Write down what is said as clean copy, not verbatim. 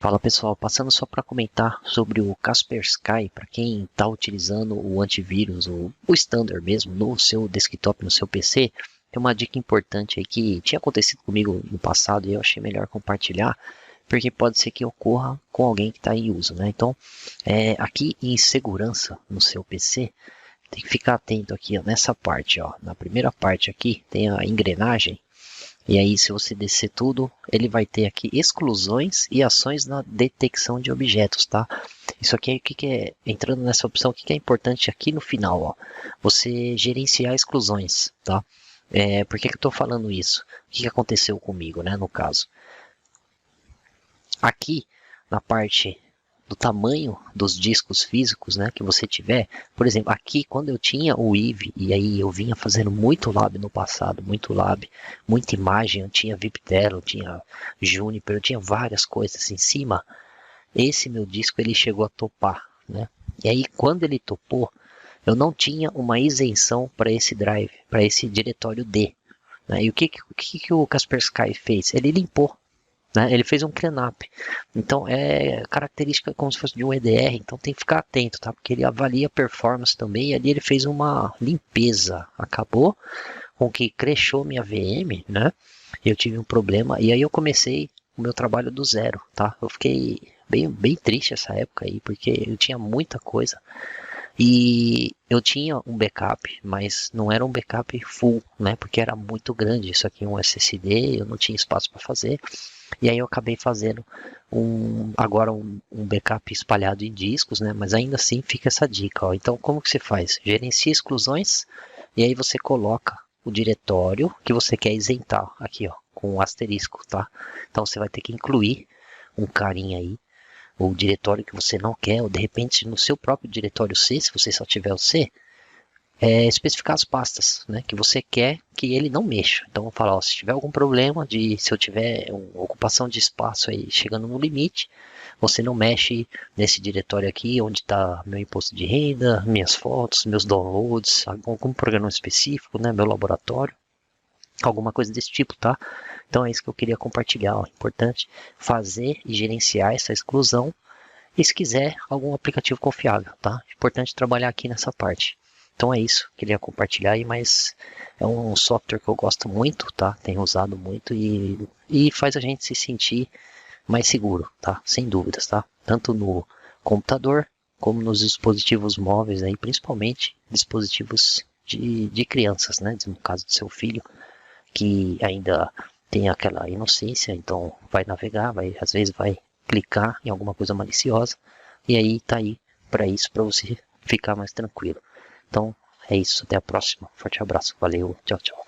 Fala pessoal, passando só para comentar sobre o Kaspersky, para quem está utilizando o antivírus, o standard mesmo, no seu desktop, no seu PC, tem uma dica importante aí que tinha acontecido comigo no passado e eu achei melhor compartilhar, porque pode ser que ocorra com alguém que está em uso, né? Então, aqui em segurança no seu PC, tem que ficar atento aqui ó, nessa parte, ó, na primeira parte aqui tem a engrenagem. E aí, se você descer tudo, ele vai ter aqui exclusões e ações na detecção de objetos, tá? Isso aqui, o que, que é, entrando nessa opção, o que, que é importante aqui no final, ó? Você gerenciar exclusões, tá? Por que, que eu estou falando isso? O que, que aconteceu comigo, né, no caso? Aqui, na parte do tamanho dos discos físicos, né, que você tiver. Por exemplo, aqui quando eu tinha o IVE e aí eu vinha fazendo muito lab no passado, muito lab, muita imagem, eu tinha VIPTERO, eu tinha Juniper, eu tinha várias coisas em cima. Esse meu disco ele chegou a topar, né? E aí quando ele topou, eu não tinha uma isenção para esse drive, para esse diretório D. Né? E o que o Kaspersky fez? Ele limpou, né? Ele fez um cleanup. Então é característica como se fosse de um EDR, então tem que ficar atento, tá? Porque ele avalia a performance também e ali ele fez uma limpeza. Acabou com que crashou minha VM, né? Eu tive um problema e aí eu comecei o meu trabalho do zero, tá? Eu fiquei bem triste essa época aí, porque eu tinha muita coisa. E eu tinha um backup, mas não era um backup full, né? Porque era muito grande. Isso aqui é um SSD, eu não tinha espaço para fazer. E aí eu acabei fazendo agora um backup espalhado em discos, né? Mas ainda assim fica essa dica, ó. Então como que você faz? Gerencia exclusões e aí você coloca o diretório que você quer isentar aqui, ó, com um asterisco, tá? Então você vai ter que incluir um carinha aí, o diretório que você não quer, ou de repente no seu próprio diretório C, se você só tiver o C, especificar as pastas, né, que você quer que ele não mexa. Então, vou falar, ó, se tiver algum problema se eu tiver uma ocupação de espaço aí chegando no limite, você não mexe nesse diretório aqui, onde está meu imposto de renda, minhas fotos, meus downloads, algum programa específico, né, meu laboratório, alguma coisa desse tipo, tá? Então é isso que eu queria compartilhar. Ó. Importante fazer e gerenciar essa exclusão. E se quiser, algum aplicativo confiável, tá? Importante trabalhar aqui nessa parte. Então é isso, queria compartilhar aí, mas é um software que eu gosto muito, tá? Tenho usado muito e faz a gente se sentir mais seguro, tá? Sem dúvidas, tá? Tanto no computador como nos dispositivos móveis aí, principalmente dispositivos de crianças, né? No caso do seu filho, que ainda tem aquela inocência, então vai navegar, às vezes vai clicar em alguma coisa maliciosa, e aí tá aí para isso, para você ficar mais tranquilo. Então é isso, até a próxima. Forte abraço, valeu, tchau, tchau.